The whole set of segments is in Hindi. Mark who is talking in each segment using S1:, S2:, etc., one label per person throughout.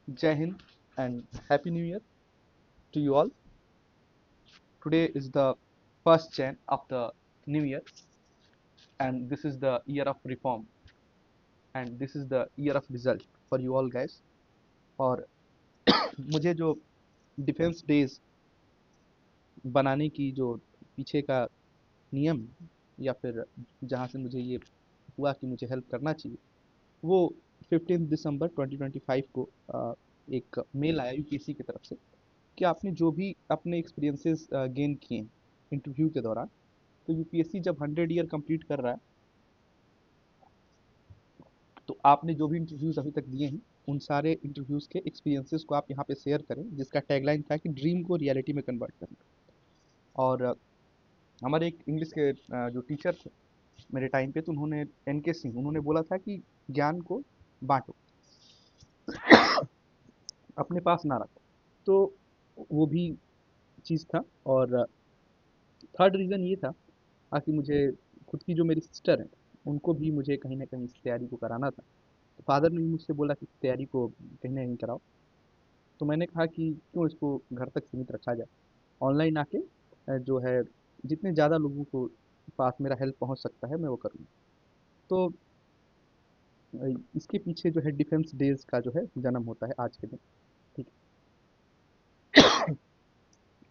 S1: Jai Hind and Happy New Year to you all. Today is the first Jan of the new year, and this is the year of reform, and this is the year of result for you all guys. और मुझे जो डिफेंस डेज बनाने की जो पीछे का नियम या फिर जहाँ से मुझे ये हुआ कि मुझे हेल्प करना चाहिए वो 15 दिसंबर 2025 को एक मेल आया यूपीएससी की तरफ से कि आपने जो भी अपने एक्सपीरियंसेस गेन किए इंटरव्यू के दौरान, तो यूपीएससी जब 100 ईयर कंप्लीट कर रहा है तो आपने जो भी इंटरव्यूज़ अभी तक दिए हैं उन सारे इंटरव्यूज़ के एक्सपीरियंसेस को आप यहाँ पे शेयर करें, जिसका टैगलाइन था कि ड्रीम को रियलिटी में कन्वर्ट करना। और हमारे एक इंग्लिश के जो टीचर थे मेरे टाइम पे, तो उन्होंने एन के सिंह उन्होंने बोला था कि ज्ञान को बांटो, अपने पास ना रखो। तो वो भी चीज़ था। और थर्ड रीज़न ये था कि मुझे खुद की जो मेरी सिस्टर है उनको भी मुझे कहीं ना कहीं इस तैयारी को कराना था। तो फादर ने भी मुझसे बोला कि इस तैयारी को कहीं ना कहीं कराओ। तो मैंने कहा कि क्यों इसको घर तक सीमित रखा जाए, ऑनलाइन आके जो है जितने ज़्यादा लोगों को पास मेरा हेल्प पहुंच सकता है मैं वो करूँगा। तो इसके पीछे जो है डिफेंस डेज का जो है जन्म होता है आज के दिन। ठीक है।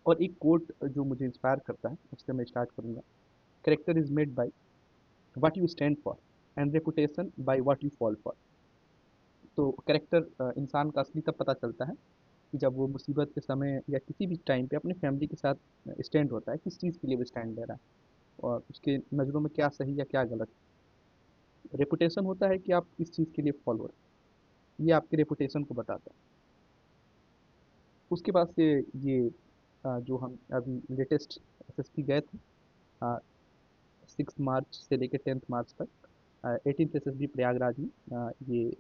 S1: और एक कोट जो मुझे इंस्पायर करता है उससे मैं स्टार्ट करूँगा। Character is made by what you stand for and reputation by what you fall for. तो करेक्टर इंसान का असली तब पता चलता है कि जब वो मुसीबत के समय या किसी भी टाइम पे अपने फैमिली के साथ स्टैंड होता है, किस चीज़ के लिए वो स्टैंड ले रहा है और उसके नज़रों में क्या सही या क्या गलत। रेपुटेशन होता है कि आप किस चीज़ के लिए फॉलो हो रहे हैं, ये आपके रेपुटेशन को बताता है। उसके बाद से ये जो हम अभी लेटेस्ट एसएसपी गए थे 6 मार्च से लेकर 10 मार्च तक, 18th एसएसबी प्रयागराज में, ये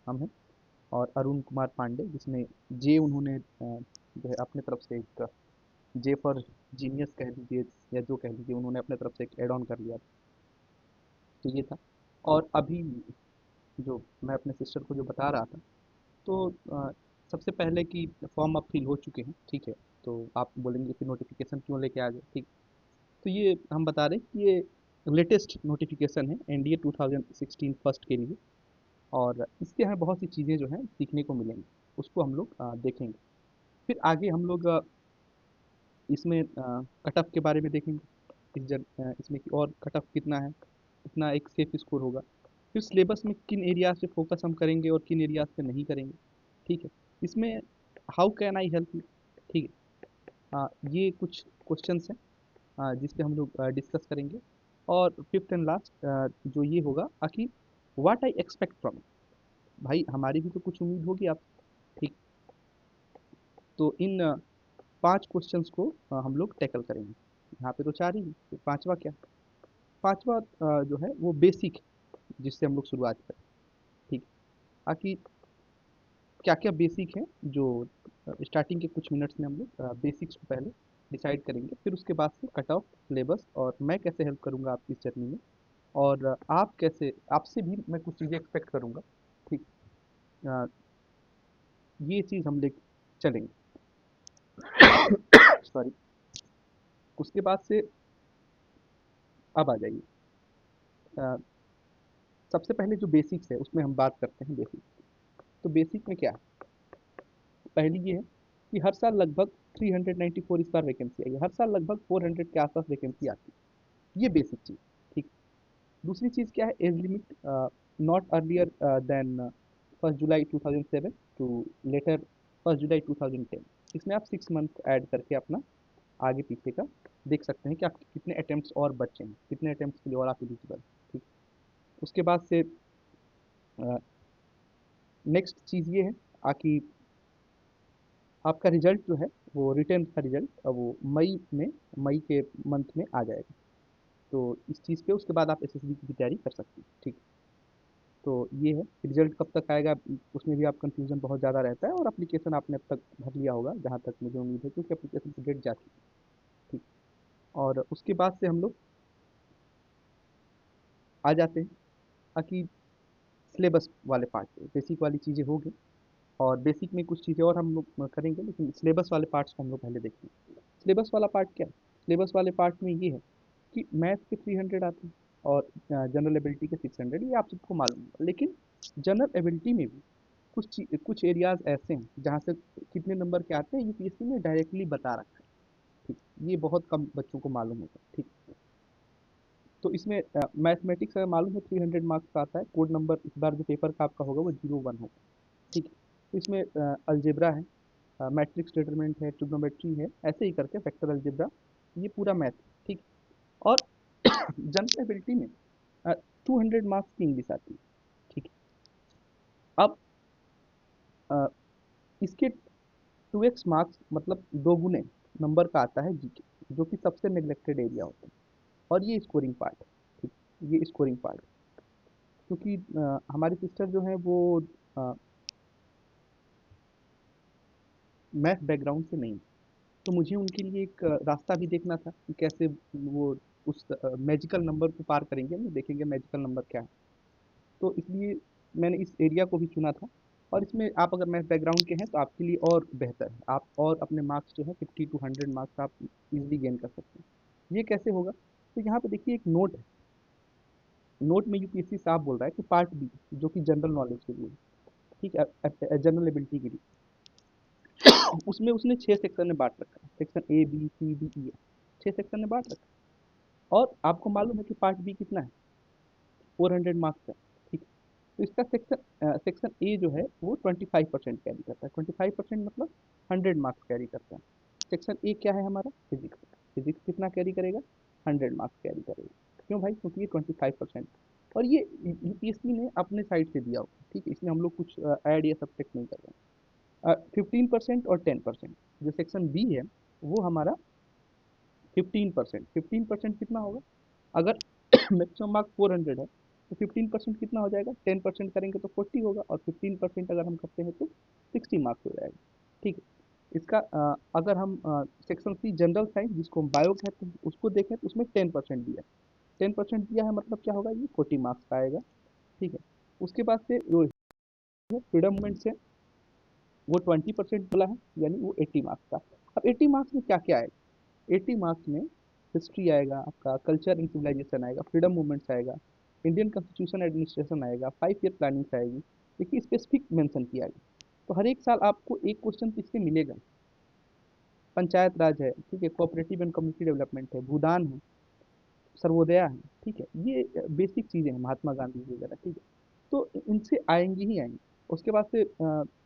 S1: हम हैं। और अरुण कुमार पांडे, जिसमें जे उन्होंने जो है अपने तरफ से एक जे फॉर जीनियस कह लीजिए या जो कह लीजिए, उन्होंने अपने तरफ से एक एड ऑन कर लिया था। तो ये था। और अभी जो मैं अपने सिस्टर को जो बता रहा था, तो सबसे पहले कि फॉर्म अब फिल हो चुके हैं, ठीक है। तो आप बोलेंगे कि नोटिफिकेशन क्यों लेके आ गए, ठीक। तो ये हम बता रहे हैं कि ये लेटेस्ट नोटिफिकेशन है एनडीए 2016 फर्स्ट के लिए। और इसके हमें बहुत सी चीज़ें जो हैं सीखने को मिलेंगी, उसको हम लोग देखेंगे। फिर आगे हम लोग इसमें कट ऑफ के बारे में देखेंगे। इसमें कि और कट ऑफ कितना है, कितना एक सेफ स्कोर होगा। फिर सिलेबस में किन एरियाज पे फोकस हम करेंगे और किन एरियाज पे नहीं करेंगे, ठीक है। इसमें how can I help you, ठीक है। ये कुछ क्वेश्चंस हैं जिस पे हम लोग डिस्कस करेंगे। और फिफ्थ एंड लास्ट जो ये होगा कि व्हाट आई एक्सपेक्ट फ्रॉम, भाई हमारी भी तो कुछ उम्मीद होगी आप, ठीक। तो इन 5 क्वेश्चंस को हम लोग टैकल करेंगे। यहाँ पे तो चार ही हैं, तो पांचवा क्या। पांचवा जो है वो बेसिक, जिससे हम लोग शुरुआत करें, ठीक। ताकि क्या क्या बेसिक है जो स्टार्टिंग के कुछ मिनट्स में हम लोग बेसिक्स को पहले डिसाइड करेंगे। फिर उसके बाद से कट ऑफ, सिलेबस, और मैं कैसे हेल्प करूँगा आपकी इस जर्नी में। और आप कैसे, आपसे भी मैं कुछ चीज़ें एक्सपेक्ट करूँगा, ठीक। अ, ये चीज़ हम लेके चलेंगे। सॉरी। उसके बाद से अब आ जाइए। अ, सबसे पहले जो बेसिक्स है उसमें हम बात करते हैं बेसिक। तो बेसिक में क्या है, पहली ये है कि हर साल लगभग 394 इस बार वैकेंसी आई है, हर साल लगभग 400 के आसपास वैकेंसी आती है, ये बेसिक चीज़, ठीक। दूसरी चीज़ क्या है, age limit not earlier than 1 जुलाई 2007 टू लेटर 1 जुलाई 2010। इसमें आप 6 मंथ ऐड करके अपना आगे पीछे का देख सकते हैं कि आपके कितने अटेम्प्ट्स और बचे हैं, कितने अटेम्प्ट्स के लिए और आप एलिजिबल, ठीक। उसके बाद से नेक्स्ट चीज़ ये है कि आपका रिजल्ट जो है वो रिटर्न का रिजल्ट वो मई के मंथ में आ जाएगा। तो इस चीज़ पे उसके बाद आप एसएसबी की तैयारी कर सकते हैं, ठीक। तो ये है रिजल्ट कब तक आएगा, उसमें भी आप कंफ्यूजन बहुत ज़्यादा रहता है। और एप्लीकेशन आपने अब तक भर लिया होगा जहाँ तक मुझे उम्मीद है, क्योंकि एप्लीकेशन की डेट जा चुकी है, ठीक। और उसके बाद से हम लोग आ जाते हैं कि सिलेबस वाले पार्ट पे बेसिक वाली चीज़ें हो गई। और बेसिक में कुछ चीज़ें और हम लोग करेंगे, लेकिन सिलेबस वाले पार्ट्स को हम लोग पहले देखेंगे। सिलेबस वाला पार्ट क्या है? सिलेबस वाले पार्ट में ये है कि मैथ के 300 आते हैं और जनरल एबिलिटी के 600, ये आप सबको मालूम है। लेकिन जनरल एबिलिटी में भी कुछ एरियाज ऐसे हैं जहाँ से कितने नंबर के आते हैं यूपीएससी ने डायरेक्टली बता रखा है। ठीक, ये बहुत कम बच्चों को मालूम होता है। ठीक, तो इसमें मैथमेटिक्स अगर मालूम है 300 मार्क्स का आता है। कोड नंबर इस बार जो पेपर का आपका होगा वो 01 होगा। ठीक है, तो इसमें अलजेब्रा है, मैट्रिक्स डिटरमिनेंट है, ट्रिग्नोमेट्री है, ऐसे ही करके फैक्टर अलजेब्रा, ये पूरा मैथ है। ठीक, और जनरल एबिलिटी में 200 मार्क्स की इंग्लिश आती है। ठीक है, अब अ, इसके 2x मार्क्स मतलब दो गुने नंबर का आता है जीके, जो कि सबसे नेग्लेक्टेड एरिया होता है, और ये स्कोरिंग पार्ट है। ठीक, ये स्कोरिंग पार्ट है, क्योंकि हमारी सिस्टर जो है वो मैथ बैकग्राउंड से नहीं है, तो मुझे उनके लिए एक रास्ता भी देखना था कि कैसे वो उस मैजिकल नंबर को पार करेंगे। हम देखेंगे मैजिकल नंबर क्या है, तो इसलिए मैंने इस एरिया को भी चुना था। और इसमें आप अगर मैथ बैकग्राउंड के हैं तो आपके लिए और बेहतर है, आप और अपने मार्क्स जो है 50 to 100 मार्क्स आप इजीली गेन कर सकते हैं। ये कैसे होगा? तो यहाँ पे देखिए एक नोट है। नोट में यूपीएससी साहब बोल रहा है कि पार्ट बी, जो कि जनरल नॉलेज के लिए है, ठीक है, जनरल एबिलिटी के लिए, उसमें उसने 6 सेक्शन में बांट रखा है। Section A B C D E, 6 section में बांट रखा है। और आपको मालूम है कि पार्ट बी कितना है? 400 मार्क्स का। ठीक है, तो इसका सेक्शन ए जो है वो 25% कैरी करता है। 25% मतलब 100 मार्क्स कैरी करता है। सेक्शन ए क्या है हमारा? फिजिक्स। फिजिक्स कितना कैरी करेगा? 100 मार्क्स कैरी करेगा। क्यों भाई? क्योंकि ये 25%, और ये यूपीएससी ने अपने साइड से दिया हुआ है। ठीक है, इसमें हम लोग कुछ ऐड या सब्ट्रैक्ट नहीं कर रहे हैं। 15% और 10%, जो सेक्शन बी है वो हमारा 15%। 15% कितना होगा? अगर मैक्सिमम मार्क्स 400 है तो 15% कितना हो जाएगा? 10% करेंगे तो 40 होगा, और 15% अगर हम करते हैं तो 60 मार्क्स हो जाएगा। ठीक है, इसका अगर हम सेक्शन सी जनरल साइंस, जिसको हम बायो कहते हैं, उसको देखें तो उसमें 10% दिया है। 10% दिया है मतलब क्या होगा? ये 40 मार्क्स का आएगा। ठीक है, उसके बाद से जो फ्रीडम मूवमेंट से वो 20% बोला है, यानी वो 80 मार्क्स का। अब 80 मार्क्स में क्या क्या आएगा? 80 मार्क्स में हिस्ट्री आएगा, आपका कल्चर एंड सिविलाइजेशन आएगा, फ्रीडम मूवमेंट्स आएगा, इंडियन कॉन्स्टिट्यूशन एडमिनिस्ट्रेशन आएगा, 5 ईयर प्लानिंग्स आएगी। देखिए स्पेसिफिक मेंशन किया गया। तो हर एक साल आपको एक क्वेश्चन तो इससे मिलेगा। पंचायत राज है, ठीक है, कोऑपरेटिव एंड कम्युनिटी डेवलपमेंट है, भूदान है, सर्वोदया है। ठीक है, ये बेसिक चीज़ें हैं, महात्मा गांधी वगैरह। ठीक है, तो इनसे आएंगी ही आएंगी। उसके बाद से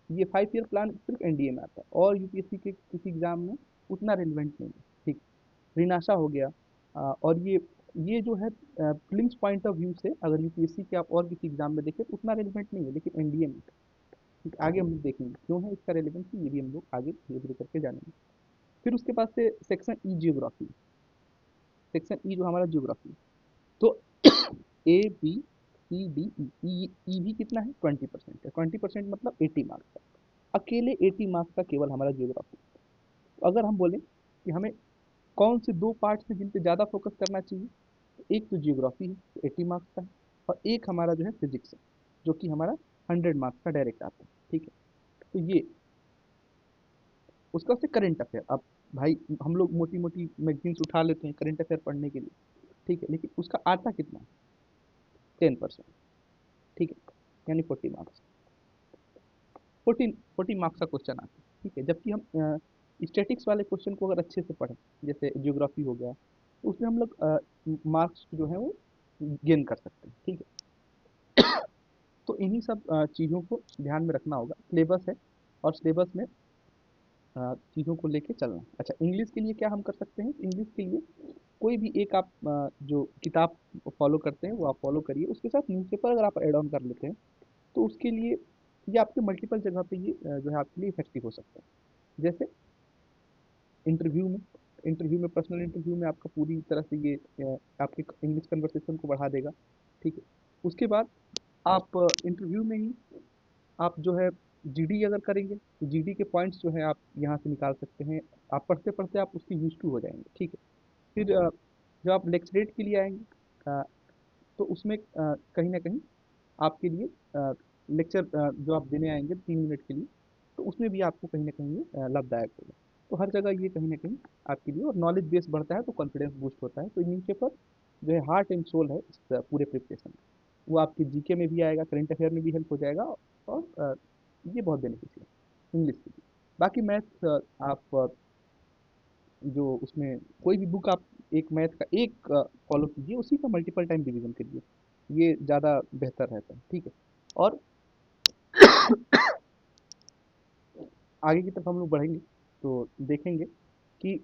S1: ये 5 ईयर प्लान सिर्फ एनडीए में आता है, और यूपीएससी के किसी एग्जाम में उतना रिलेवेंट नहीं है। ठीक, रिनाशा हो गया, और ये जो है प्रीलिम्स पॉइंट ऑफ व्यू से अगर यूपीएससी के आप और किसी एग्जाम में देखें तो उतना रिलेवेंट नहीं है, लेकिन एनडीए में है। ठीक, आगे हम लोग देखेंगे क्यों है इसका रेलेवेंसी, ये भी हम लोग आगे धीरे धीरे करके जानेंगे। फिर उसके बाद से section E geography. Section E जो हमारा जियोग्राफी, तो ए बी सी डी ई, ई भी कितना है? 20% है। 20% मतलब 80 मार्क्स का, अकेले 80 मार्क्स का केवल हमारा जियोग्राफी। तो अगर हम बोलें कि हमें कौन से दो पार्ट्स हैं जिन पे ज़्यादा फोकस करना चाहिए, तो एक तो जियोग्राफी है जो 80 मार्क्स का है, और एक हमारा जो है फिजिक्स है, जो कि हमारा 100 मार्क्स का डायरेक्ट आता है। ठीक है, तो ये उसका से करंट अफेयर। अब भाई हम लोग मोटी मोटी मैगजीन्स उठा लेते हैं करंट अफेयर पढ़ने के लिए, ठीक है, लेकिन उसका आता कितना है? 10%। ठीक है, यानी 40 मार्क्स। 14 मार्क्स का क्वेश्चन आता है। ठीक है, जबकि हम स्टैटिक्स वाले क्वेश्चन को अगर अच्छे से पढ़ें, जैसे ज्योग्राफी हो गया, तो उसमें हम लोग मार्क्स जो है वो गेन कर सकते हैं। ठीक है, तो इन्हीं सब चीज़ों को ध्यान में रखना होगा। सिलेबस है, और सिलेबस में चीज़ों को लेके चलना है। अच्छा, इंग्लिश के लिए क्या हम कर सकते हैं? इंग्लिश के लिए कोई भी एक आप जो किताब फॉलो करते हैं वो आप फॉलो करिए, उसके साथ न्यूज़पेपर अगर आप एड ऑन कर लेते हैं तो उसके लिए ये आपके मल्टीपल जगह पे ये जो है आपके लिए इफेक्टिव हो सकता है। जैसे इंटरव्यू में, पर्सनल इंटरव्यू में आपका पूरी तरह से ये आपके इंग्लिश कन्वर्सेशन को बढ़ा देगा। ठीक है, उसके बाद आप इंटरव्यू में ही आप जो है जीडी अगर करेंगे तो जीडी के पॉइंट्स जो है आप यहाँ से निकाल सकते हैं। आप पढ़ते पढ़ते आप उसके यूज टू हो जाएंगे। ठीक है, फिर जब आप लेक्चरेट के लिए आएंगे तो उसमें कहीं ना कहीं आपके लिए लेक्चर जो आप देने आएंगे 3 मिनट के लिए, तो उसमें भी आपको कहीं न कहीं लाभदायक होगा। तो हर जगह ये कहीं न कहीं आपके लिए, और नॉलेज बेस बढ़ता है तो कॉन्फिडेंस बूस्ट होता है। तो न्यूज़पेपर जो है हार्ट एंड सोल है इस पूरे प्रिपरेशन में। वो आपके जीके में भी आएगा, करंट अफेयर में भी हेल्प हो जाएगा, और ये बहुत बेनिफिशियल है इंग्लिश के लिए। बाकी मैथ्स आप जो उसमें कोई भी बुक आप एक मैथ का एक फॉलो कीजिए, उसी का मल्टीपल टाइम रिवीजन करिए, ये ज़्यादा बेहतर रहता है, ठीक है। और आगे की तरफ हम लोग बढ़ेंगे तो देखेंगे कि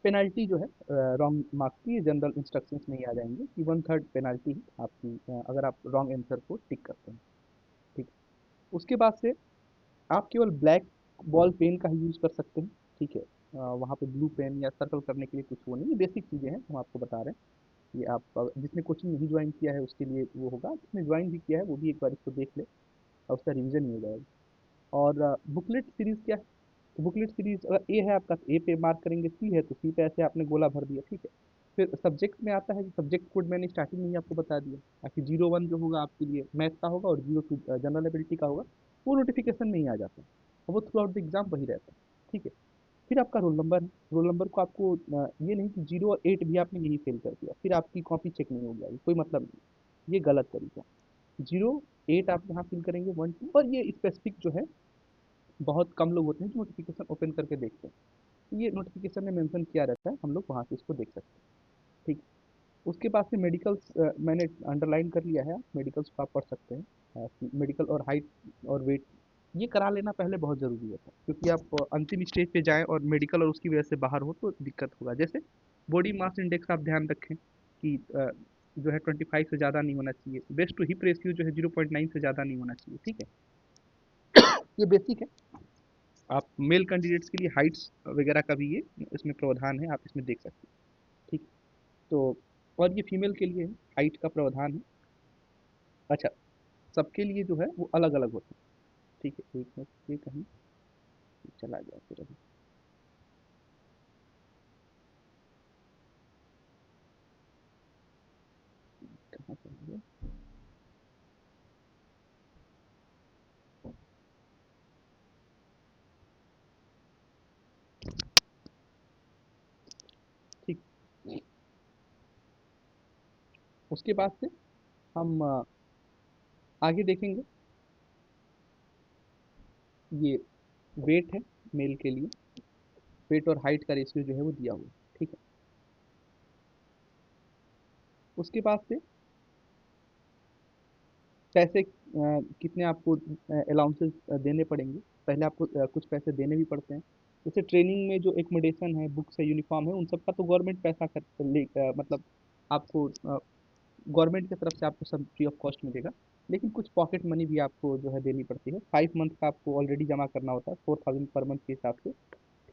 S1: पेनल्टी जो है रॉन्ग मार्क्स की जनरल इंस्ट्रक्शंस में ही आ जाएंगे कि 1/3 पेनल्टी आपकी अगर आप रॉन्ग आंसर को टिक करते हैं, ठीक है। उसके बाद से आप केवल ब्लैक बॉल पेन का ही यूज़ कर सकते हैं, ठीक है। वहाँ पे ब्लू पेन या सर्कल करने के लिए कुछ वो नहीं, ये बेसिक चीज़ें हैं हम आपको बता रहे हैं। ये आप जिसने कोचिंग नहीं ज्वाइन किया है उसके लिए वो होगा, जिसने ज्वाइन भी किया है वो भी एक बार इसको देख ले, और उसका रिवीजन ही हो जाएगा। और बुकलेट सीरीज़ क्या है? तो बुकलेट सीरीज़ अगर ए है आपका तो ए पे मार्क करेंगे, सी है तो सी पे, ऐसे आपने गोला भर दिया, ठीक है। फिर सब्जेक्ट में आता है कि सब्जेक्ट कोड मैंने स्टार्टिंग में ही आपको बता दिया, ताकि 0-1 जो होगा आपके लिए मैथ का होगा, और 0-2 जनरल एबिलिटी का होगा, वो नोटिफिकेशन में ही आ जाता है, और वो थ्रू आउट द एग्जाम वही रहता है, ठीक है। फिर आपका रोल नंबर है। रोल नंबर को आपको ये नहीं कि 0 और 8 भी आपने यही फिल कर दिया फिर आपकी कॉपी चेक नहीं होगी, कोई मतलब नहीं, ये गलत तरीका है। 0 8 आप यहाँ फिल करेंगे, 1 2, और ये स्पेसिफिक जो है बहुत कम लोग होते हैं जो नोटिफिकेशन ओपन करके देखते हैं, तो ये नोटिफिकेशन में मेंशन किया रहता है, हम लोग वहाँ से इसको देख सकते हैं, ठीक। उसके बाद से मेडिकल्स मैंने अंडरलाइन कर लिया है, मेडिकल्स को आप पढ़ सकते हैं। मेडिकल और हाइट और वेट ये करा लेना पहले बहुत ज़रूरी होता है, क्योंकि आप अंतिम स्टेज पे जाएं और मेडिकल और उसकी वजह से बाहर हो तो दिक्कत होगा। जैसे बॉडी मास इंडेक्स आप ध्यान रखें कि जो है 25 से ज़्यादा नहीं होना चाहिए, वेस्ट टू हिप रेशियो जो है 0.9 से ज़्यादा नहीं होना चाहिए, ठीक है। ये बेसिक है। आप मेल कैंडिडेट्स के लिए हाइट्स वगैरह का भी ये इसमें प्रावधान है, आप इसमें देख सकते हैं, ठीक है। तो और ये फीमेल के लिए हाइट का प्रावधान है। अच्छा, सबके लिए जो है वो अलग अलग होता है, ठीक है। एक मिनट, ये कहीं चला गया फिर अभी, कहाँ चला गया? ठीक। उसके बाद से हम आगे देखेंगे, ये वेट है मेल के लिए, वेट और हाइट का रेशियो जो है वो दिया हुआ है, ठीक है। उसके बाद से पैसे कितने आपको अलाउंसेस देने पड़ेंगे, पहले आपको कुछ पैसे देने भी पड़ते हैं। जैसे ट्रेनिंग में जो एकोमोडेशन है, बुक्स है, यूनिफॉर्म है, उन सब का तो गवर्नमेंट पैसा मतलब आपको गवर्नमेंट की तरफ से आपको सब फ्री ऑफ कॉस्ट मिलेगा। लेकिन कुछ पॉकेट मनी भी आपको जो है देनी पड़ती है, 5 मंथ का आपको ऑलरेडी जमा करना होता है 4000 पर मंथ के हिसाब से,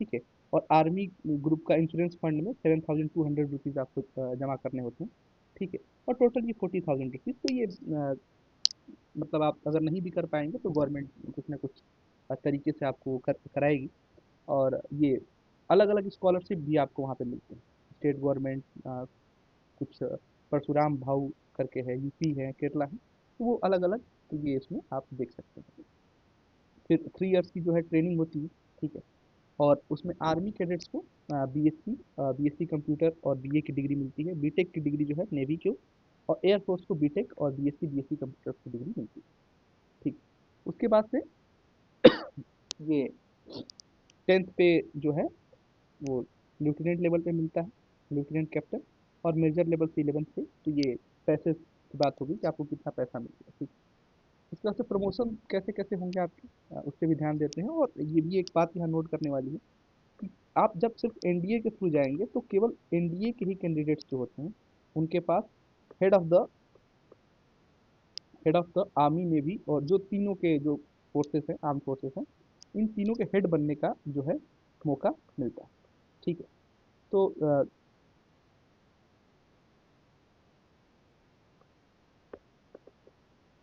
S1: ठीक है। और आर्मी ग्रुप का इंश्योरेंस फंड में 7200 रुपीज़ आपको जमा करने होते हैं, ठीक है। और टोटल ये 40,000 रुपीज़। तो ये मतलब आप अगर नहीं भी कर पाएंगे तो गवर्नमेंट कुछ ना कुछ तरीके से आपको कराएगी। और ये अलग अलग स्कॉलरशिप भी आपको वहाँ पे मिलते हैं, स्टेट गवर्नमेंट कुछ परशुराम भाऊ करके है, यूपी है, केरला है, तो वो अलग अलग, तो ये इसमें आप देख सकते हैं। फिर 3 इयर्स की जो है ट्रेनिंग होती है, ठीक है। और उसमें आर्मी कैडेट्स को बीएससी कंप्यूटर और बीए की डिग्री मिलती है, बीटेक की डिग्री जो है नेवी को, और एयरफोर्स को बीटेक और बीएससी कंप्यूटर की डिग्री मिलती है, ठीक। उसके बाद से ये 10th पे जो है वो लेफ्टिनेंट लेवल पे मिलता है, लेफ्टिनेंट कैप्टन। और मेजर लेवल से 11th पे, तो ये पैसे की बात होगी कि आपको कितना पैसा मिलेगा, ठीक। इसके बाद से प्रमोशन कैसे कैसे होंगे आपके, उस पर भी ध्यान देते हैं। और ये भी एक बात यहाँ नोट करने वाली है कि आप जब सिर्फ एनडीए के थ्रू जाएंगे तो केवल एनडीए के ही कैंडिडेट्स जो होते हैं उनके पास head of the head of the army में भी, और जो तीनों के जो फोर्सेस हैं, आर्म फोर्सेस हैं, इन तीनों के हेड बनने का जो है मौका मिलता है, ठीक है। तो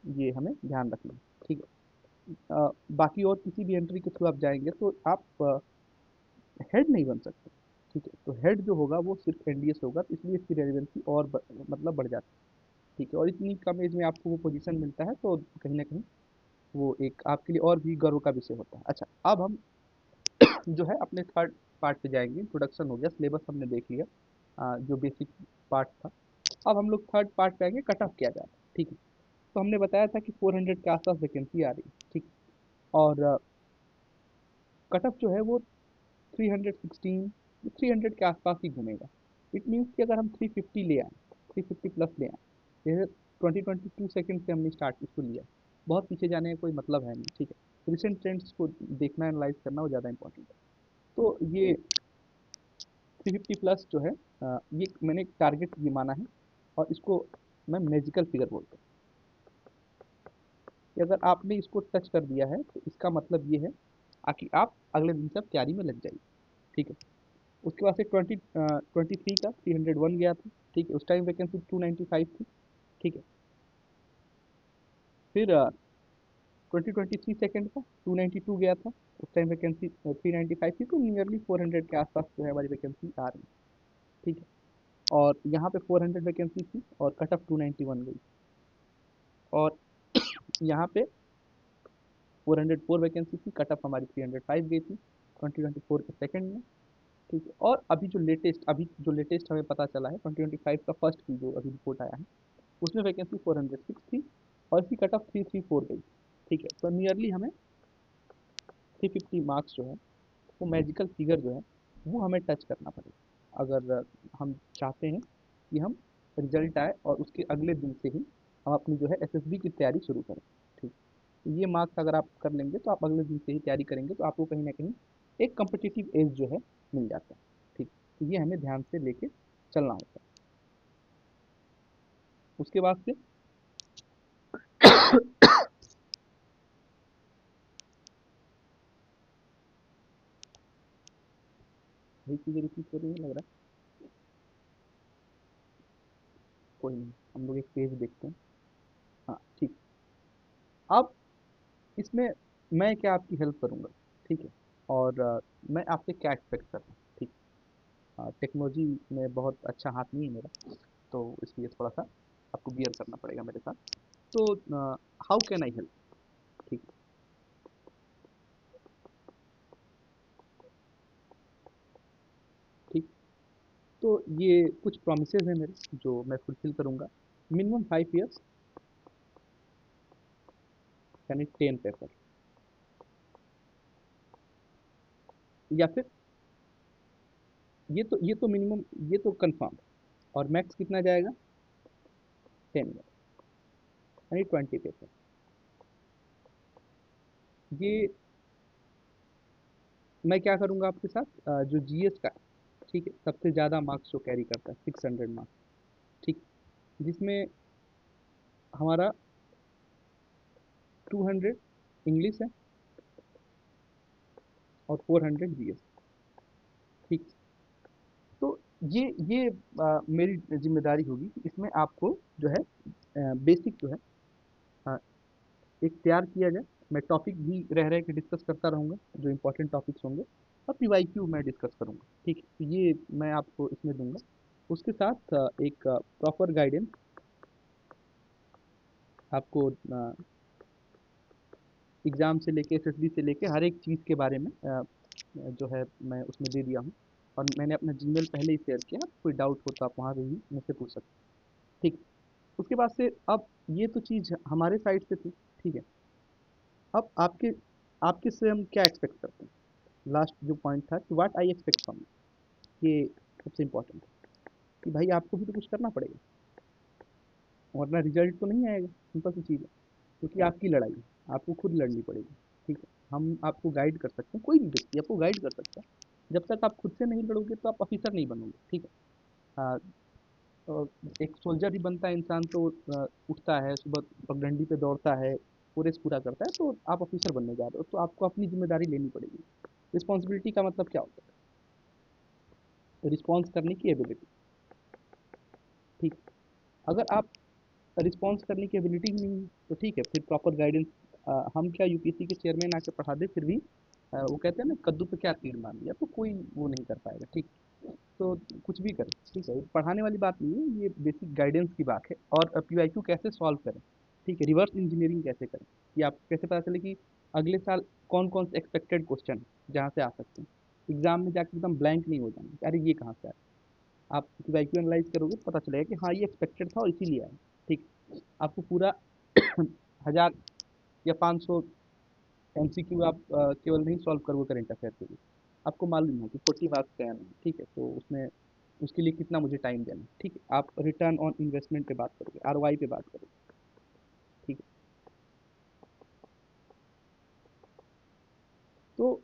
S1: ये हमें ध्यान रखना है, ठीक है। बाकी और किसी भी एंट्री के थ्रू आप जाएंगे तो आप हेड नहीं बन सकते, ठीक है। तो हेड जो होगा वो सिर्फ एनडीए से होगा, तो इसलिए इसकी रेलिवेंसी और मतलब बढ़ जाती है, ठीक है। और इतनी कम एज में आपको वो पोजीशन मिलता है, तो कहीं ना कहीं वो एक आपके लिए और भी गर्व का विषय होता है। अच्छा, अब हम जो है अपने थर्ड पार्ट पे जाएंगे। इंट्रोडक्शन हो गया, सिलेबस हमने देख लिया, जो बेसिक पार्ट था। अब हम लोग थर्ड पार्ट पे आएंगे, कट ऑफ किया जाता है, ठीक है। तो हमने बताया था कि 400 के आसपास वैकेंसी आ रही है, ठीक। और कट ऑफ जो है वो 316, 300 के आसपास ही घूमेगा। इट मीन्स कि अगर हम 350 ले आए, 350 प्लस ले आए, जैसे 2022 सेकंड से हमने स्टार्ट इसको लिया, बहुत पीछे जाने का कोई मतलब है नहीं, ठीक है। रिसेंट ट्रेंड्स को देखना, एनालाइज करना वो ज़्यादा इंपॉर्टेंट है। तो ये 350 प्लस जो है, ये मैंने टारगेट ये माना है, और इसको मैं मैजिकल फिगर बोलता हूँ कि अगर आपने इसको टच कर दिया है तो इसका मतलब ये है कि आप अगले दिन से आप तैयारी में लग जाइए, ठीक है। उसके बाद से 23 का 301 गया था, ठीक है। उस टाइम वैकेंसी 295 थी, ठीक है। फिर 2023 सेकेंड का 292 गया था, उस टाइम वैकेंसी 395 थी। तो नियरली 400 के आसपास जो है हमारी वैकेंसी आ रही है, ठीक है। और यहाँ पे 400 वैकेंसी थी और कट ऑफ 291 गई। और यहाँ पे 404 वैकेंसी थी, कट ऑफ हमारी 305 गई थी 2024 के सेकंड में, ठीक है। और अभी जो लेटेस्ट हमें पता चला है 2025 का फर्स्ट की जो अभी रिपोर्ट आया है, उसमें वैकेंसी 406 थी और इसकी कट ऑफ 334 गई, ठीक है। तो नियरली हमें 350 मार्क्स जो है, वो मैजिकल फिगर जो है, वो हमें टच करना पड़ेगा अगर हम चाहते हैं कि हम रिजल्ट आए और उसके अगले दिन से ही हम अपनी जो है एसएसबी की तैयारी शुरू करें, ठीक। तो ये मार्क्स अगर आप कर लेंगे तो आप अगले दिन से ही तैयारी करेंगे तो आपको कहीं ना कहीं एक कम्पिटिटिव एज जो है मिल जाता है, ठीक। तो ये हमें ध्यान से लेके चलना होता है। उसके बाद से वही चीज़ें रिपीट हो रही है लग रहा है। कोई नहीं, हम लोग एक पेज देखते हैं। हाँ, ठीक। अब इसमें मैं क्या आपकी हेल्प करूँगा, ठीक है। और मैं आपसे क्या एक्सपेक्ट कर रहा हूँ, ठीक। टेक्नोलॉजी में बहुत अच्छा हाथ नहीं है मेरा, तो इसलिए थोड़ा सा आपको बियर करना पड़ेगा मेरे साथ। तो हाउ कैन आई हेल्प, ठीक। ठीक। तो ये कुछ प्रोमिसेस हैं मेरे जो मैं फुलफिल करूँगा। मिनिमम 5 ईयर्स, यानी 10 पेपर, या फिर ये तो मिनिमम, ये तो कंफर्म। और मैक्स कितना जाएगा, 10 ईयर, यानी 20 पेपर। ये मैं क्या करूँगा आपके साथ, जो जीएस का, ठीक है, सबसे ज़्यादा मार्क्स जो कैरी करता है 600 मार्क्स, ठीक, जिसमें हमारा 200 इंग्लिश है और 400 जीएस, ठीक। तो ये मेरी जिम्मेदारी होगी कि इसमें आपको जो है बेसिक जो है अ, एक तैयार किया जाए। मैं टॉपिक भी रह रहे के डिस्कस करता रहूँगा, जो इंपॉर्टेंट टॉपिक्स होंगे, और पीवाईक्यू मैं डिस्कस करूँगा, ठीक है। तो ये मैं आपको इसमें दूंगा। उसके साथ एक प्रॉपर गाइडेंस आपको एग्ज़ाम से लेके एसएसबी से लेके हर एक चीज़ के बारे में जो है मैं उसमें दे दिया हूँ। और मैंने अपना जीमेल पहले ही शेयर किया, कोई डाउट हो तो आप वहाँ पे भी मुझसे पूछ सकते हैं, ठीक। उसके बाद से अब ये तो चीज़ हमारे साइड से थी, ठीक है। अब आपके आपके से हम क्या एक्सपेक्ट करते हैं। लास्ट जो पॉइंट था कि what I expect from you, ये सबसे इम्पोर्टेंट है कि भाई आपको भी तो कुछ करना पड़ेगा, वरना रिजल्ट तो नहीं आएगा। सिंपल सी चीज़ है, क्योंकि आपकी लड़ाई है, आपको खुद लड़नी पड़ेगी, ठीक है। हम आपको गाइड कर सकते हैं, कोई भी व्यक्ति आपको गाइड कर सकता है। जब तक आप खुद से नहीं लड़ोगे तो आप ऑफिसर नहीं बनोगे, ठीक है। आ, और एक सोल्जर ही बनता है इंसान तो उठता है सुबह, पगडंडी पे दौड़ता है, पूरेस पूरा करता है, तो आप ऑफिसर बनने जा रहे हो तो आपको अपनी जिम्मेदारी लेनी पड़ेगी। रिस्पॉन्सिबिलिटी का मतलब क्या होता है, रिस्पॉन्स करने की एबिलिटी, ठीक। अगर आप रिस्पॉन्स करने की एबिलिटी ही नहीं है तो ठीक है, फिर प्रॉपर गाइडेंस हम क्या यूपीएससी के चेयरमैन आके पढ़ा दे, फिर भी वो कहते हैं ना, कद्दू पे क्या तीर मार दिया, तो कोई वो नहीं कर पाएगा, ठीक। तो कुछ भी करें, ठीक है, पढ़ाने वाली बात नहीं है, ये बेसिक गाइडेंस की बात है। और पीवाईक्यू कैसे सॉल्व करें, ठीक है, रिवर्स इंजीनियरिंग कैसे करें, कि आपको कैसे पता चले कि अगले साल कौन कौन से एक्सपेक्टेड क्वेश्चन जहाँ से आ सकते हैं, एग्जाम में जाके एकदम ब्लैंक नहीं हो जाना कि अरे ये कहाँ से आया। आप वाईक्यू एनालाइज करोगे तो पता चलेगा कि हाँ ये एक्सपेक्टेड था और इसीलिए आया। ठीक, आपको पूरा 1000 या 500 एमसीक्यू आप केवल नहीं सॉल्व करोगे करंट अफेयर के लिए, आपको मालूम है कि 40 मार्क्स का है नहीं, ठीक है, तो उसमें उसके लिए कितना मुझे टाइम देना है, ठीक है, आप रिटर्न ऑन इन्वेस्टमेंट पे बात करोगे, आरओआई पे बात करोगे। ठीक है, तो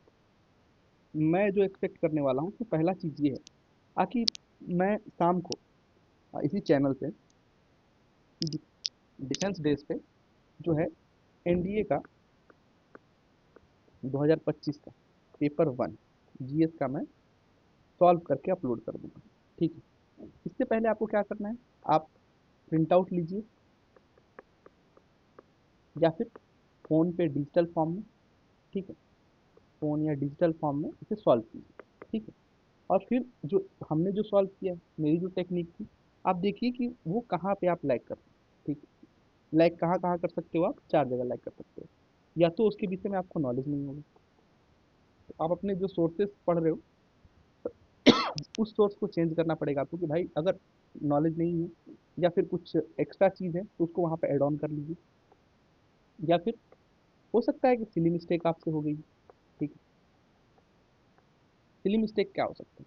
S1: मैं जो एक्सपेक्ट करने वाला हूँ तो पहला चीज़ ये है, आकि मैं शाम को इसी चैनल पे डिफेंस डेज पे जो है एनडीए का 2025 का पेपर 1 जीएस का मैं सॉल्व करके अपलोड कर दूंगा। ठीक है, इससे पहले आपको क्या करना है, आप प्रिंट आउट लीजिए या फिर फ़ोन पे डिजिटल फॉर्म में, ठीक है, फ़ोन या डिजिटल फॉर्म में इसे सॉल्व कीजिए। ठीक है, और फिर जो हमने जो सॉल्व किया है, मेरी जो टेक्निक थी, आप देखिए कि वो कहाँ पे आप लैग कर रहे हैं। ठीक है, लैग कहाँ कहाँ कर सकते हो, आप 4 जगह लैग कर सकते हो। या तो उसके विषय में आपको नॉलेज नहीं होगा, तो आप अपने जो सोर्सेस पढ़ रहे हो उस सोर्स को चेंज करना पड़ेगा आपको, कि भाई अगर नॉलेज नहीं है या फिर कुछ एक्स्ट्रा चीज़ है तो उसको वहाँ पे ऐड ऑन कर लीजिए। या फिर हो सकता है कि सिली मिस्टेक आपसे हो गई। ठीक है, सिली मिस्टेक क्या हो सकता है,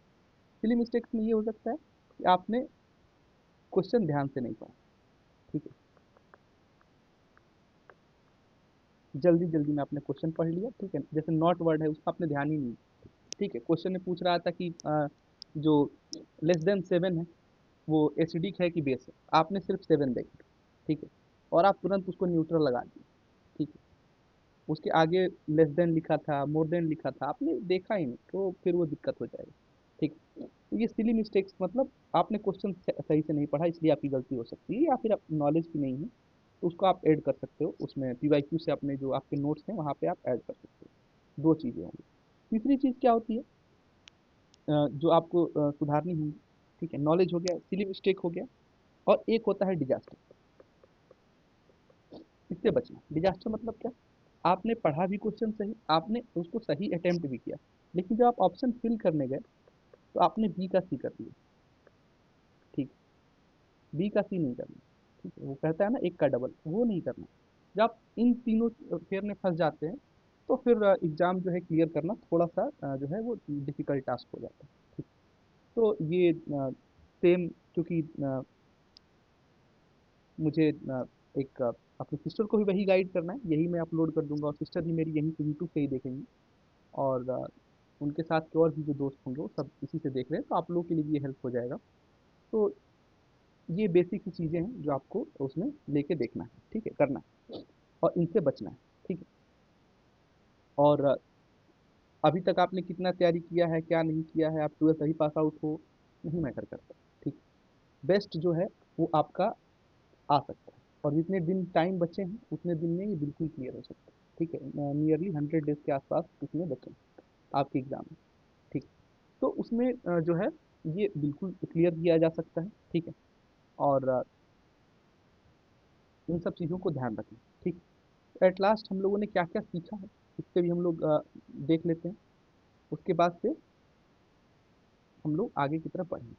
S1: सिली मिस्टेक में ये हो सकता है कि आपने क्वेश्चन ध्यान से नहीं पढ़ा। ठीक है, जल्दी जल्दी में आपने क्वेश्चन पढ़ लिया, ठीक है, जैसे नॉट वर्ड है उसका आपने ध्यान ही नहीं। ठीक है, क्वेश्चन में पूछ रहा था कि जो लेस देन 7 है वो एसिडिक है कि बेस है, आपने सिर्फ 7 देखा। ठीक है, और आप तुरंत उसको न्यूट्रल लगा दिए। ठीक है, उसके आगे लेस देन लिखा था, मोर देन लिखा था, आपने देखा ही नहीं, तो फिर वो दिक्कत हो जाएगी। ठीक, तो ये सिली मिस्टेक्स मतलब आपने क्वेश्चन सही से नहीं पढ़ा इसलिए आपकी गलती हो सकती है, या फिर आप नॉलेज की नहीं है, तो उसको आप ऐड कर सकते हो उसमें पीवाईक्यू से, अपने जो आपके नोट्स हैं वहाँ पे आप ऐड कर सकते हो। दो चीज़ें होंगी। तीसरी चीज़ क्या होती है, जो आपको सुधारनी होगी। ठीक है, नॉलेज हो गया, सिली मिस्टेक हो गया, और एक होता है डिजास्टर। इससे बचना, डिजास्टर मतलब क्या, आपने पढ़ा भी क्वेश्चन सही, आपने उसको सही अटेम्प्ट भी किया, लेकिन जब आप ऑप्शन फिल करने गए तो आपने बी का सी कर दिया। ठीक, बी का सी नहीं करना। ठीक है, वो कहता है ना एक का डबल, वो नहीं करना। जब आप इन तीनों फेयर में फंस जाते हैं तो फिर एग्ज़ाम जो है क्लियर करना थोड़ा सा जो है वो डिफ़िकल्ट टास्क हो जाता है। ठीक, तो ये सेम, क्योंकि मुझे एक अपनी सिस्टर को भी वही गाइड करना है, यही मैं अपलोड कर दूंगा, और सिस्टर भी मेरी यहीं से यूट्यूब से ही देखेंगी, और उनके साथ के और भी जो दोस्त होंगे वो सब इसी से देख रहे हैं, तो आप लोगों के लिए भी ये हेल्प हो जाएगा। तो ये बेसिक सी चीज़ें हैं जो आपको उसमें लेके देखना है, ठीक है, करना है, और इनसे बचना है। ठीक है, और अभी तक आपने कितना तैयारी किया है, क्या नहीं किया है, आप 12th अभी पास आउट हो, नहीं मैटर करता। ठीक, बेस्ट जो है वो आपका आ सकता है, और जितने दिन टाइम बचे हैं उतने दिन में ये बिल्कुल क्लियर हो सकता है। ठीक है, नियरली 100 डेज के आसपास उसमें बचे हैं आपके एग्ज़ाम में। ठीक, तो उसमें जो है ये बिल्कुल क्लियर किया जा सकता है। ठीक है, और इन सब चीज़ों को ध्यान रखें। ठीक, एट लास्ट हम लोगों ने क्या क्या सीखा है, इस पे भी हम लोग देख लेते हैं, उसके बाद से हम लोग आगे की तरफ बढ़ेंगे।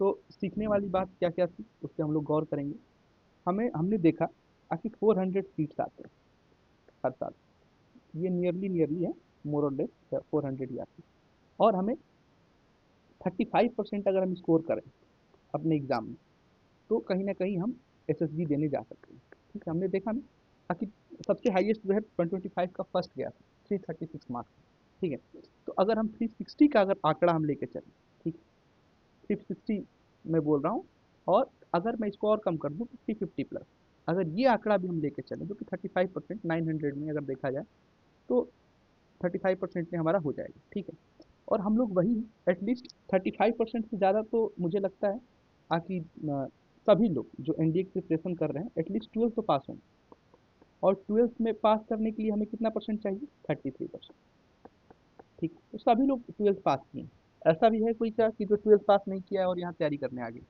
S1: तो सीखने वाली बात क्या क्या थी उस पर हम लोग गौर करेंगे। हमने देखा कि 400 सीट्स आते हैं हर साल, ये नियरली नियरली है, मोर और लेस 400 ही आती है, और हमें 35% अगर हम स्कोर करें अपने एग्ज़ाम में, तो कहीं ना कहीं हम एसएसबी देने जा सकते हैं। ठीक है, हमने देखा ना कि सबसे हाईएस्ट जो है 125 का फर्स्ट गया था, 336 मार्क्स। ठीक है, तो अगर हम 360 का अगर आंकड़ा हम लेके चलें, ठीक, 360 मैं बोल रहा हूँ, और अगर मैं इसको और कम कर दूँ तो 350+, अगर ये आंकड़ा भी हम लेके चलें जो कि 35%, 900 में अगर देखा जाए तो 35% में हमारा हो जाएगा। ठीक है, और हम लोग वही एटलीस्ट 35% से ज़्यादा, तो मुझे लगता है कि सभी लोग जो एनडीए की प्रिपरेशन कर रहे हैं एटलीस्ट 12th तो पास होंगे, और 12th में पास करने के लिए हमें कितना परसेंट चाहिए, 33%। ठीक, तो सभी लोग 12th पास किए हैं। ऐसा भी है कोई क्या कि जो 12th पास नहीं किया है और यहाँ तैयारी करने आ गए।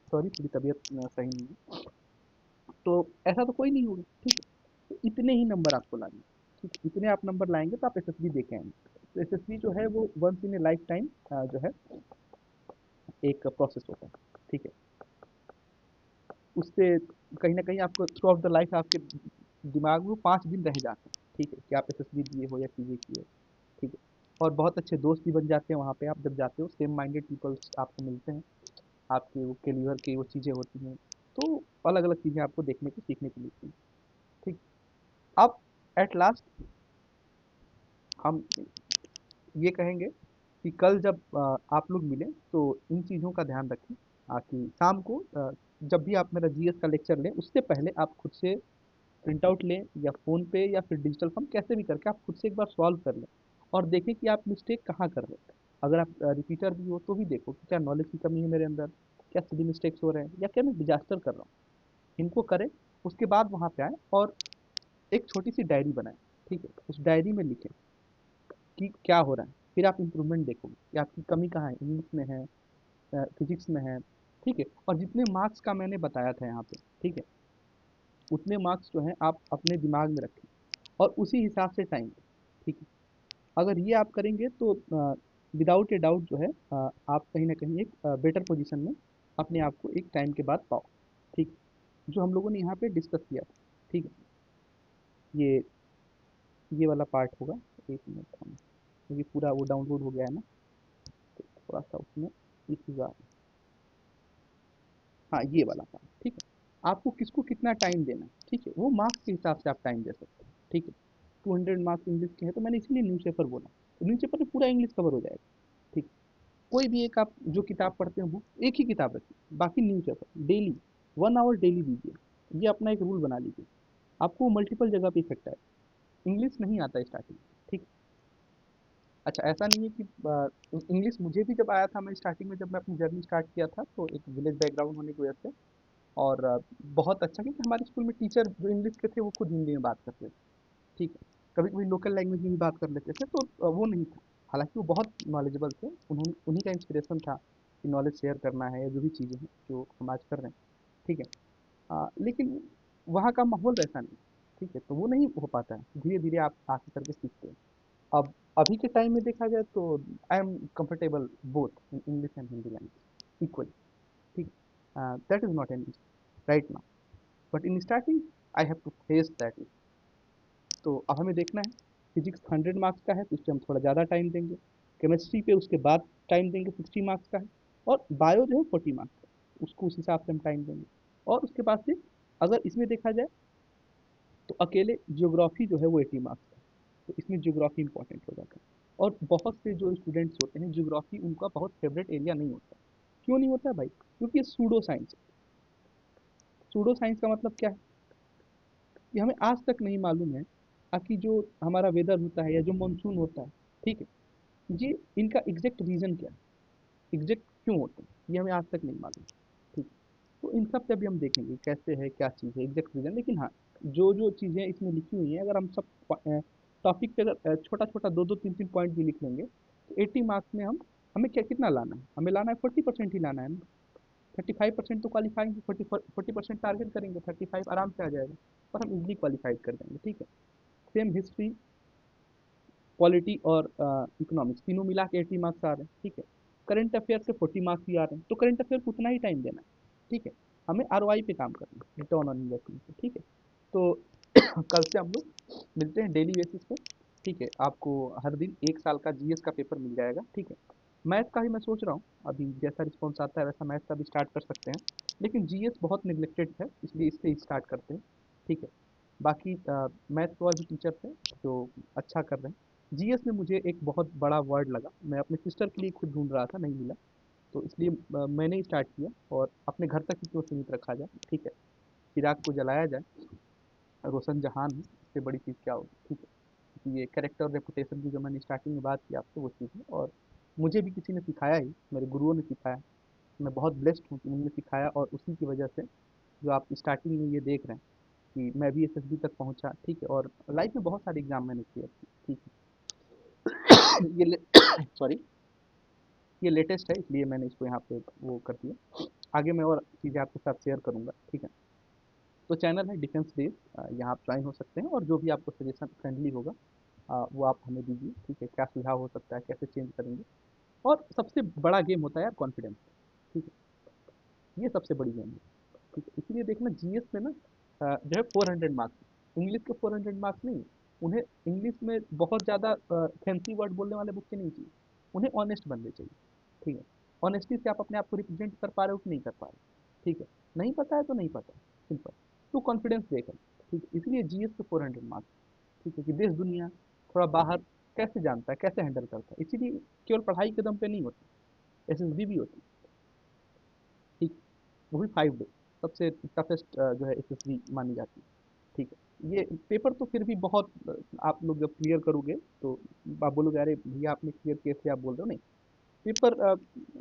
S1: सॉरी, थोड़ी तबीयत सही नहीं है। तो ऐसा तो कोई नहीं होगा, ठीक है। तो इतने ही नंबर आपको लाने हैं, ठीक है। इतने आप नंबर लाएंगे तो आप एसएसबी दे के आएंगे। तो एसएसबी जो है वो once in a lifetime जो है एक प्रोसेस होता है, ठीक है। उससे कहीं ना कहीं आपको थ्रू आउट द लाइफ आपके दिमाग में वो 5 दिन रह जाते हैं, ठीक है, कि आप एसएसबी दिए हो या चीज़ें किए हो, ठीक है। और बहुत अच्छे दोस्त भी बन जाते हैं वहाँ पे, आप जब जाते हो सेम माइंडेड पीपल्स आपको मिलते हैं, आपके वो कैलिबर की वो चीज़ें होती हैं। तो अलग अलग चीज़ें आपको देखने को सीखने को मिलती हैं, ठीक। अब एट लास्ट हम ये कहेंगे कि कल जब आप लोग मिलें तो इन चीज़ों का ध्यान रखें, कि शाम को जब भी आप मेरा जीएस का लेक्चर लें उससे पहले आप खुद से प्रिंट आउट लें, या फ़ोन पे या फिर डिजिटल फॉर्म कैसे भी करके आप खुद से एक बार सॉल्व कर लें, और देखें कि आप मिस्टेक कहाँ कर रहे हैं। अगर आप रिपीटर भी हो तो भी देखो कि क्या नॉलेज की कमी है मेरे अंदर, क्या सिली मिस्टेक्स हो रहे हैं, या क्या मैं डिजास्टर कर रहा हूँ। इनको करें, उसके बाद वहाँ पे आएँ और एक छोटी सी डायरी बनाएं, ठीक है। उस डायरी में लिखें कि क्या हो रहा है, फिर आप इम्प्रूवमेंट देखोगे कि आपकी कमी कहाँ है, इंग्लिश में है, फिजिक्स में है, ठीक है। और जितने मार्क्स का मैंने बताया था यहाँ पे, ठीक है, उतने मार्क्स जो हैं आप अपने दिमाग में रखें और उसी हिसाब से टाइम दें, ठीक है। अगर ये आप करेंगे तो विदाउट ए डाउट जो है आप कहीं ना कहीं एक बेटर पोजीशन में अपने आप को एक टाइम के बाद पाओ, ठीक है। जो हम लोगों ने यहाँ पे डिस्कस किया था, ठीक है, ये ये वाला पार्ट होगा। एक मिनट हम, क्योंकि पूरा वो डाउनलोड हो गया है ना, तो थोड़ा सा उसमें इश्यूज आ रहे हैं। हाँ, ये वाला पार्ट, ठीक है। आपको किसको कितना टाइम देना है, ठीक है, वो मार्क्स के हिसाब से आप टाइम दे सकते हैं, ठीक है। 200 मार्क्स इंग्लिश के हैं तो मैंने इसलिए न्यूज़पेपर बोला, तो न्यूज़पेपर में पूरा इंग्लिश कवर हो जाएगा, ठीक। कोई भी एक आप जो किताब पढ़ते हैं बुक, एक ही किताब रखिए, बाकी न्यूज़पेपर डेली 1 आवर डेली दीजिए। ये अपना एक रूल बना लीजिए, आपको मल्टीपल जगह पे इफेक्ट है। इंग्लिश नहीं आता स्टार्टिंग, ठीक। अच्छा, ऐसा नहीं है कि इंग्लिश मुझे भी जब आया था, मैं स्टार्टिंग में जब मैं अपनी जर्नी स्टार्ट किया था तो एक विलेज बैकग्राउंड होने की वजह से, और बहुत अच्छा, क्योंकि हमारे स्कूल में टीचर जो इंग्लिश के थे वो खुद हिंदी में बात करते थे, ठीक है। कभी कभी लोकल लैंग्वेज में भी बात कर लेते थे, तो वो नहीं था। हालांकि वो बहुत नॉलेजेबल थे, उन्होंने उन्हीं का इंस्पिरेशन था कि नॉलेज शेयर करना है, या जो भी चीज़ें हैं जो हम आज कर रहे हैं, ठीक है। लेकिन वहाँ का माहौल वैसा नहीं, ठीक है, तो वो नहीं हो पाता है। धीरे धीरे आप आगे करके सीखते हैं। अब अभी के टाइम में देखा जाए तो I am comfortable both in English and Hindi language equally, ठीक। That is not an issue right now, but in starting I have to face that. तो अब हमें देखना है, फिजिक्स 100 मार्क्स का है तो इस पर हम थोड़ा ज़्यादा टाइम देंगे। केमिस्ट्री पे उसके बाद टाइम देंगे, 60 मार्क्स का है। और बायो जो है 40 मार्क्स का है, उसको उस हिसाब से हम टाइम देंगे। और उसके बाद से अगर इसमें देखा जाए तो अकेले जियोग्राफी जो है वो 80 मार्क्स का है, तो इसमें जियोग्राफी इंपॉर्टेंट हो जाता है। और बहुत से जो स्टूडेंट्स होते हैं जियोग्राफी उनका बहुत फेवरेट एरिया नहीं होता। क्यों नहीं होता है भाई? क्योंकि ये सूडो साइंस है। सूडो साइंस का मतलब क्या है? कि हमें आज तक नहीं मालूम है कि जो हमारा वेदर होता है या जो मानसून होता है, ठीक है, ये इनका एग्जैक्ट रीजन क्या है, एग्जैक्ट क्यों होते हैं, ये हमें आज तक नहीं मालूम, ठीक। तो इन सब पे भी हम देखेंगे कैसे है, क्या चीज़ है एग्जैक्ट रीजन। लेकिन हाँ, जो जो चीज़ें इसमें लिखी हुई हैं, अगर हम सब टॉपिक पे अगर छोटा छोटा दो दो तीन तीन पॉइंट भी लिख लेंगे तो 80 मार्क्स में हम, हमें क्या कितना लाना है, हमें लाना है 40% ही लाना है ना। 35% तो क्वालिफाइंग, 40% टारगेट करेंगे, 35 आराम से आ जाएगा और हम इजिली क्वालिफाइड कर देंगे, ठीक है। सेम हिस्ट्री, पॉलिटी और इकोनॉमिक्स तीनों मिला के 80 मार्क्स आ रहे हैं, ठीक है। करंट अफेयर से 40 मार्क्स भी आ रहे हैं, तो करंट अफेयर को उतना ही टाइम देना है, ठीक है। हमें आरओआई पे काम करना है, रिटर्न ऑन इन्वेस्टमेंट पे, ठीक है। तो कल से हम लोग मिलते हैं डेली बेसिस पे, ठीक है। आपको हर दिन 1 साल का जीएस का पेपर मिल जाएगा, ठीक है। मैथ का भी मैं सोच रहा हूँ, अभी जैसा रिस्पॉन्स आता है वैसा मैथ का भी स्टार्ट कर सकते हैं। लेकिन जीएस बहुत निगलेक्टेड है, इसलिए इससे स्टार्ट करते हैं, ठीक है। बाकी मैथ के और भी टीचर्स हैं जो अच्छा कर रहे हैं। जीएस में मुझे एक बहुत बड़ा वर्ड लगा, मैं अपने सिस्टर के लिए खुद ढूंढ रहा था, नहीं मिला, तो इसलिए मैंने ही स्टार्ट किया। और अपने घर तक ही क्यों सीमित रखा जाए, ठीक है। चिराग को जलाया जाए, रोशन जहान है, इससे बड़ी चीज़ क्या होगी, ठीक है। क्योंकि ये कैरेक्टर और रेपुटेशन की जो मैंने स्टार्टिंग में बात की आपसे वो चीज़ है, और मुझे भी किसी ने सिखाया ही, मेरे गुरुओं ने सिखाया। मैं बहुत ब्लेस्ड हूँ कि उन्होंने सिखाया, और उसी की वजह से जो आप स्टार्टिंग में ये देख रहे हैं कि मैं भी एसएसबी तक पहुँचा, ठीक है। और लाइफ में बहुत सारे एग्जाम मैंने क्लियर किए, ठीक है। ये सॉरी, ये लेटेस्ट है इसलिए मैंने इसको यहाँ पे वो कर दिया। आगे मैं और चीज़ें आपके साथ शेयर करूँगा, ठीक है। तो चैनल है डिफेंस डेज, यहाँ आप ज्वाइन हो सकते हैं और जो भी आपको सजेशन फ्रेंडली होगा वो आप हमें दीजिए, ठीक है। क्या सुझाव हो सकता है, कैसे चेंज करेंगे। और सबसे बड़ा गेम होता है यार कॉन्फिडेंस, ठीक है। ये सबसे बड़ी गेम है, ठीक है। इसीलिए देखना जीएस में ना जो है 400 मार्क्स, इंग्लिश के 400 मार्क्स नहीं। उन्हें इंग्लिश में बहुत ज़्यादा फैंसी वर्ड बोलने वाले बच्चे नहीं चाहिए, उन्हें ऑनेस्ट बनने चाहिए, ठीक है। ऑनेस्टी से आप अपने आप को रिप्रेजेंट कर पा रहे हो कि नहीं कर पा रहे हो, ठीक है। नहीं पता है तो नहीं पता, सिंपल। तो कॉन्फिडेंस देकर, ठीक है। इसलिए जीएस के 400 मार्क्स, ठीक है, कि देश दुनिया थोड़ा बाहर कैसे जानता है, कैसे हैंडल करता है। इसीलिए केवल पढ़ाई के दम पे नहीं होती, एसएसबी भी होती, ठीक। वो भी 5 डे, सबसे टफेस्ट जो है एसएसबी मानी जाती है, ठीक है। ये पेपर तो फिर भी बहुत आप लोग जब क्लियर करोगे तो आप बोलोगे अरे भैया आपने क्लियर किया, इसलिए आप बोल रहे हो। नहीं, पेपर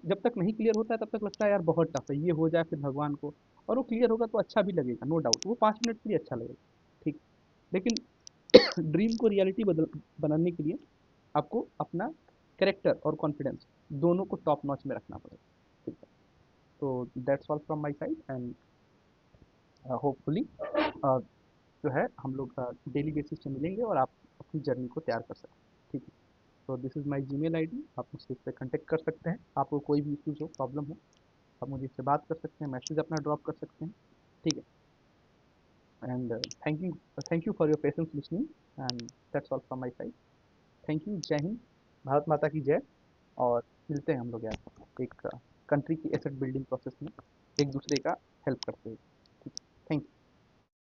S1: जब तक नहीं क्लियर होता है तब तक लगता है यार बहुत टफ है, ये हो जाए फिर भगवान को। और वो क्लियर होगा तो अच्छा भी लगेगा, नो डाउट, वो 5 मिनट के लिए अच्छा लगेगा, ठीक। लेकिन ड्रीम को रियलिटी बदल बनाने के लिए आपको अपना कैरेक्टर और कॉन्फिडेंस दोनों को टॉप नॉच में रखना पड़ेगा, ठीक है। तो that's all from my side and hopefully जो है हम लोग डेली बेसिस पे मिलेंगे और आप अपनी जर्नी को तैयार कर सकते हैं, ठीक है। तो this is my Gmail ID, आप मुझसे इस पे कांटेक्ट कर सकते हैं। आपको कोई भी इश्यूज हो, प्रॉब्लम हो, आप मुझे इससे बात कर सकते हैं, मैसेज अपना ड्रॉप कर सकते हैं, ठीक है। And thank you for your patience listening and that's all from my side. Thank you, जय हिंद, भारत माता की जय। और मिलते हैं हम लोग यार एक कंट्री की एसेट बिल्डिंग प्रोसेस में एक दूसरे का हेल्प करते हुए, ठीक है। Thank you.